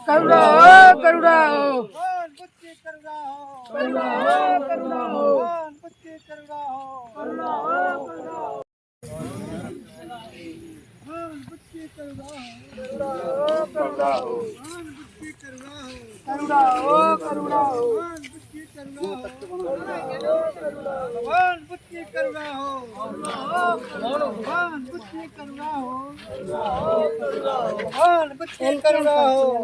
करुणा भगवान बुद्ध की करुणा हो, भगवान बुद्ध की करुणा हो, भगवान बुद्ध की करुणा हो,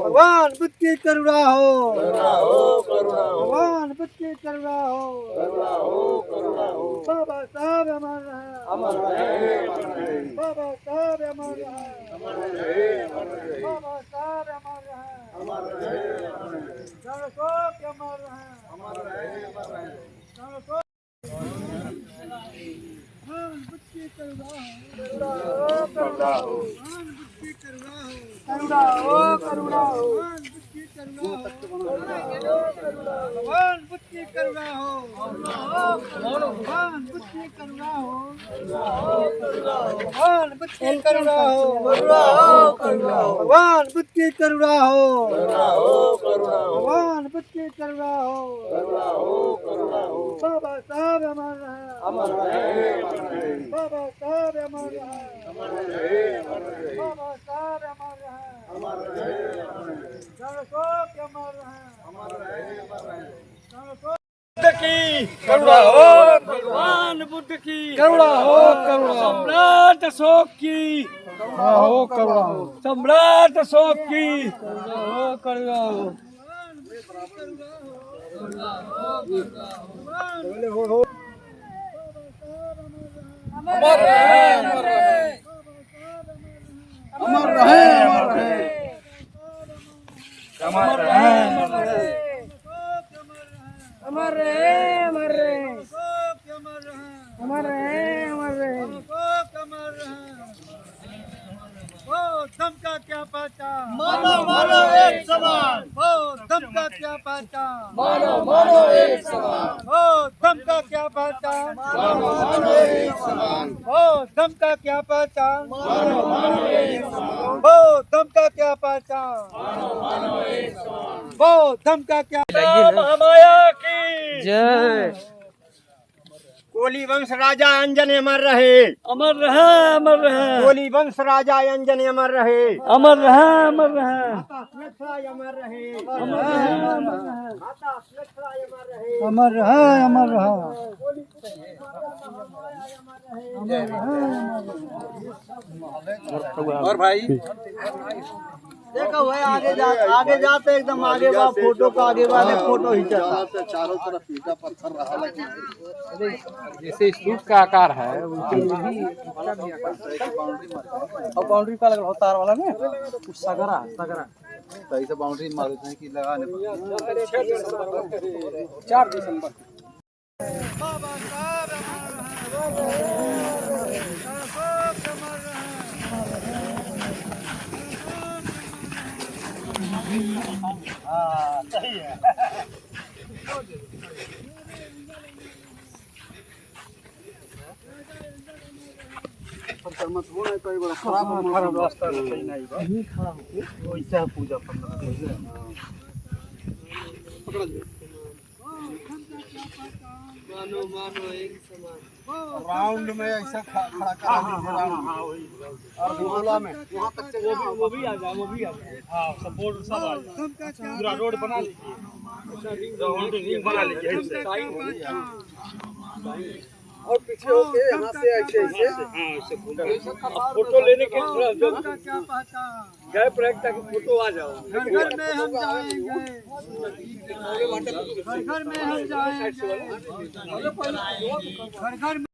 भगवान बुद्ध की करुणा हो, भगवान बुद्ध की करुणा हो, बाबा साहब अमर रहे, बाबा साहब अमर रहे, बाबा साहब अमर रहे, जनशोक अमर रहे, जनशोक भगवान बुद्ध की करुणा हो, करुणा हो, भगवान बुद्ध की करुणा हो, करुणा हो, करुणा हो, भगवान बुद्ध की करुणा हो, भगवान बुद्ध की करुणा हो, भगवान बुद्ध की करुणा हो, भगवान बुद्ध की करुणा हो, भगवान बुद्ध की करुणा हो, भगवान बुद्ध की करुणा हो, बाबा साहब अमर रहे, बाबा साहब अमर रहे, बाबा साहब अमर रहे, जनशोक अमर रहे, जनशोक की करुणा हो, भगवान बुद्ध की करुणा हो, सम्राट अशोक की करुणा हो, सम्राट अशोक की करुणा हो, अमर रहे, अमर रहे, अमर रहे, अमर रहे, अमर रहे, अमर रहे, अमर रहे, ओ धम का क्या पहचान, मानो मानो एक समान, ओ धम का क्या पहचान, मानो मानो एक समान, ओ धम का क्या पहचान, मानो मानो एक समान, ओ धम का क्या पहचान, मानो मानो एक समान, ओ धम का क्या पहचान, मानो मानो एक समान, ओ धम का क्या महामाया की जय। कोली वंश राजा अंजन अमर रहे, अमर रहे, अमर रहे, कोली वंश राजा अंजन अमर रहे, अमर रहे, अमर रहे, माता सुनेत्रा अमर रहे, अमर रहे, माता सुनेत्रा अमर रहे, अमर रहे, अमर रहे, और भाई देखो भाई आगे जाते एकदम आगे बा फोटो का आगे वाले फोटो खींचा चारों तरफ ईटा पत्थर रहा, लेकिन जैसे स्टूट का आकार है वैसे भी और बाउंड्री का लगा तार वाला ना कुछ सगरा तो ऐसे बाउंड्री मारे थे कि लगाने 4 दिसंबर बाबा साहब सही है। मत होना तो बड़ा खराब रास्ता नहीं बा खड़ा होके वैसा पूजा करना मानो मानो एक समान राउंड में ऐसा खड़ा करा दीजिए राउंड और गोला में वहां तक से वो भी आ जाए हाँ सपोर्ट सब आ जाए पूरा रोड बना लीजिए रिंग बना लीजिए और पीछे होके यहां से ऐसे फोटो लेने के लिए गैप रख ताकि फोटो आ जाओ। घर में हम जाएंगे, घर में हम जाएंगे, घर में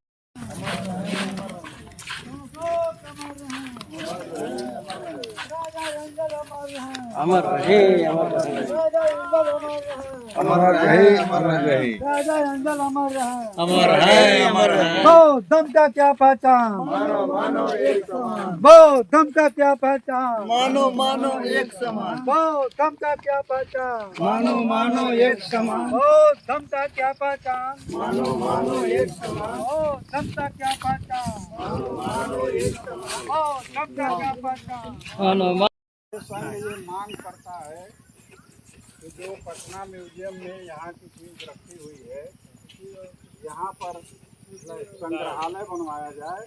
अमर रहे, अमर रहे, अमर रहे, अमर रहे, राजा अंजल अमर रहे, अमर है, अमर है। बौद्ध धर्म का क्या पहचान, मानो मानो एक समान, बौद्ध धर्म का क्या पहचान, मानो मानो एक समान, बौद्ध धर्म का क्या पहचान, मानो मानो एक समान, बौद्ध धर्म का क्या पहचान, मानो मानो एक समान, बौद्ध धर्म का क्या पहचान, मानो एक समान। ओ धम का क्या पहचान। संघ ये मांग करता है कि जो पटना म्यूजियम में यहाँ की चीज रखी हुई है, यहाँ पर संग्रहालय बनवाया जाए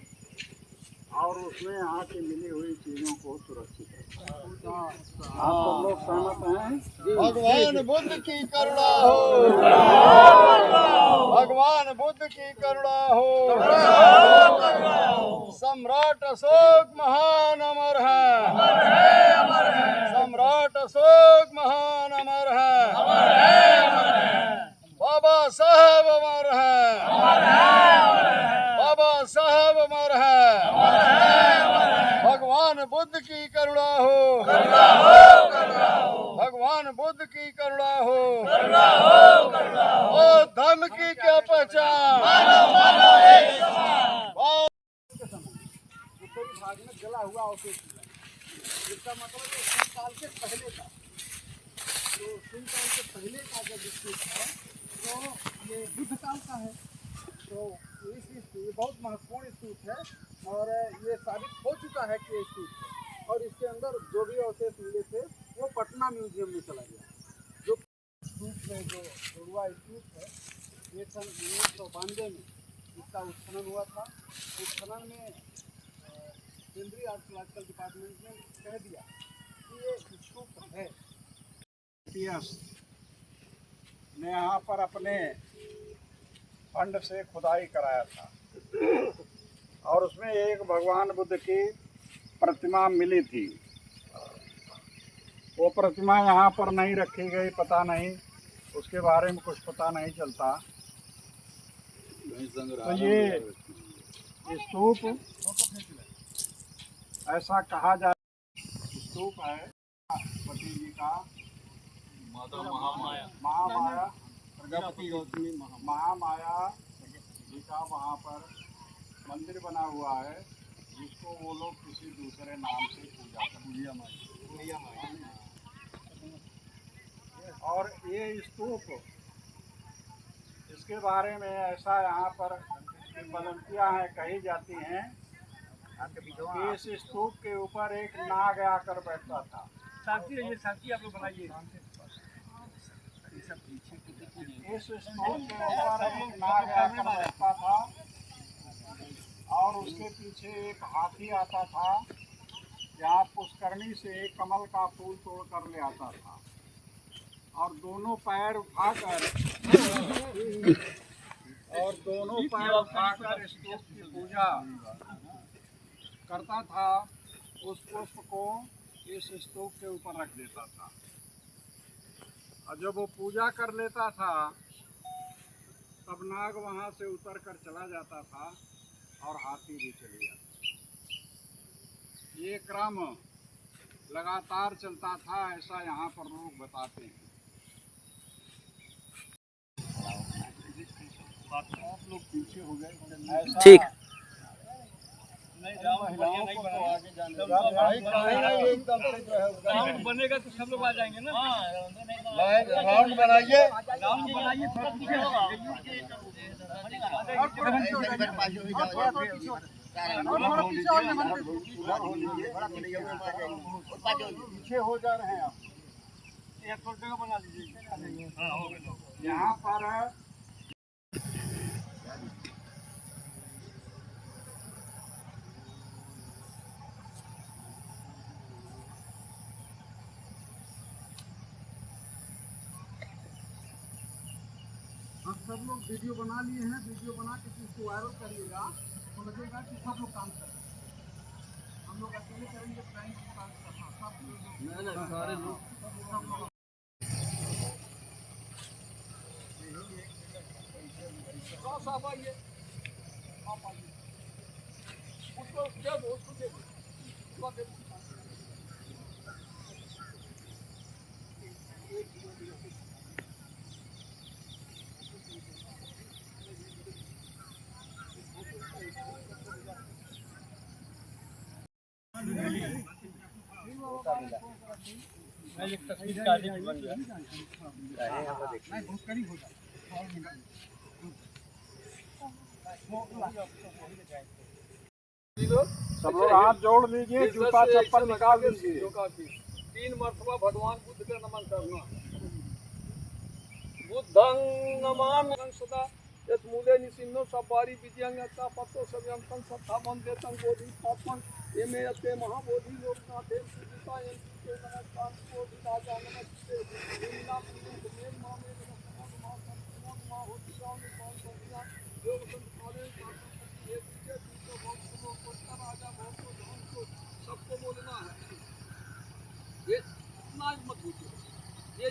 और उसमें यहाँ की मिली हुई चीजों को सुरक्षित रखें। आप सब लोग सहमत हैं? भगवान बुद्ध की करुणा हो, भगवान बुद्ध की करुणा हो। सम्राट अशोक महान अमर है, सम्राट अशोक महान अमर है, बाबा साहब अमर है, बाबा साहब अमर है। भगवान बुद्ध की करुणा हो, भगवान बुद्ध की करुणा हो। ओ धर्म की क्या पहचान। उत्तरी भाग में जला हुआ अवशेष मिला, इसका मतलब है शून्यकाल के पहले का। तो शून्यकाल के पहले का जब स्तूप है तो ये बुद्ध काल का है। तो ये बहुत महत्वपूर्ण स्तूप है और ये साबित हो चुका है कि ये स्तूप है। और इसके अंदर जो भी अवशेष मिले थे वो पटना म्यूजियम में चला गया। जो स्तूप में जो जोड़ुआ स्तूप है ये सन 1992 में इसका उत्खनन हुआ था। उत्खनन में केंद्रीय आर्कियोलॉजिकल डिपार्टमेंट ने कह दिया कि ये स्तूप है। ने यहाँ पर अपने फंड से खुदाई कराया था और उसमें एक भगवान बुद्ध की प्रतिमा मिली थी। वो प्रतिमा यहाँ पर नहीं रखी गई, पता नहीं, उसके बारे में कुछ पता नहीं चलता। तो ये स्तूप ऐसा कहा जाए, स्तूप है पति जी का, महामाया प्रजापति गौतमी महामाया जी का वहाँ पर मंदिर बना हुआ है, जिसको वो लोग किसी दूसरे नाम से पूजा करते हैं। और ये स्तूप, इसके बारे में ऐसा यहाँ पर किंवदंतियाँ हैं, कही जाती हैं कि इस स्तूप के ऊपर एक नाग आकर बैठता था। साथी रहिए, साथी आप लोग बनाइए। इस स्तूप के ऊपर एक नाग आकर बैठता था और उसके पीछे एक हाथी आता था, जहाँ पुष्करणी से एक कमल का फूल तोड़ कर ले आता था और दोनों पैर उठाकर स्तूप की पूजा करता था। उस पुष्प को इस स्तूप के ऊपर रख देता था और जब वो पूजा कर लेता था तब नाग वहाँ से उतर कर चला जाता था और हाथी भी चले जाता। ये क्रम लगातार चलता था, ऐसा यहाँ पर लोग बताते हैं। आप लोग पीछे हो गए, ठीक। राउंड बनेगा तो सब लोग आ जाएंगे ना। राउंड बनाइए, राउंड बनाइए, थोड़ा पीछे होगा। पीछे हो जा रहे हैं आप। एक थोड़ा जगह बना लीजिए। यहाँ पर हम सब लोग वीडियो बना लिए हैं। वीडियो बना के इसको वायरल करिएगा तो लगेगा कि सब लोग काम कर रहे हैं। हम लोग अकेले करेंगे, फ्रेंड्स के साथ सारे लोग आप आइए, आप आइए, उसको क्या दो, उसको दे दो। एक तस्वीर का बन गया। बहुत करीब हो जाए। सब लोग हाथ जोड़ लीजिए, जूता चप्पल निकाल लीजिए। 3 मरतबा भगवान बुद्ध का नमन करना। बुद्धं नमामि सदा यत् मूले निसिन्नो सब्बारी विद्यांगता पत्तो सव्यंतं सत्ता मंदेतं बोधि स्थापन एमे यते महाबोधि लोकनाथे सुजिता यंते नमस्कार बोधि राजा नमस्ते निन्ना पुण्य मेन मामे नमः नमः मा होति जाओ निपाल बनिया योग संस्थाने शासन ये विजय दूसरो भक्त को कोटा राजा भक्त को धन को सबको बोलना है। ये इतना मत पूछो। ये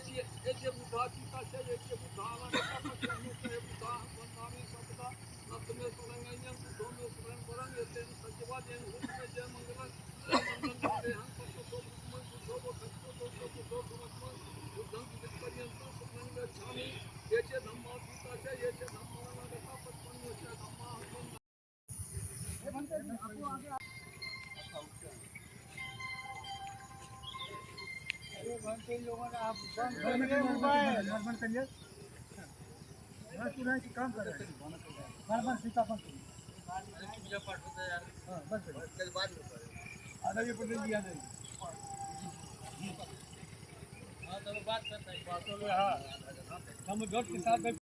बुद्धा गीता से ये बुद्धा आनंद का से बुद्धा वंदामि सबदा नत में सुरंगयं बुद्धो में सुरंग वरंग ये तेन सजवा देन हुत में जय मंगल मंगल दे हम सबको तो बुद्धमन बुद्धो को सत्तो तो बुद्धो समत्मन बुद्धं विकर्यंत सुरंग छामी ये धम्मा गीता से ये धम्मा का 55 ये धम्मा लोगों ने आप बंद करिए, काम कर रहे हैं सीतापन आधा ये पटेल दिया हम घर के साथ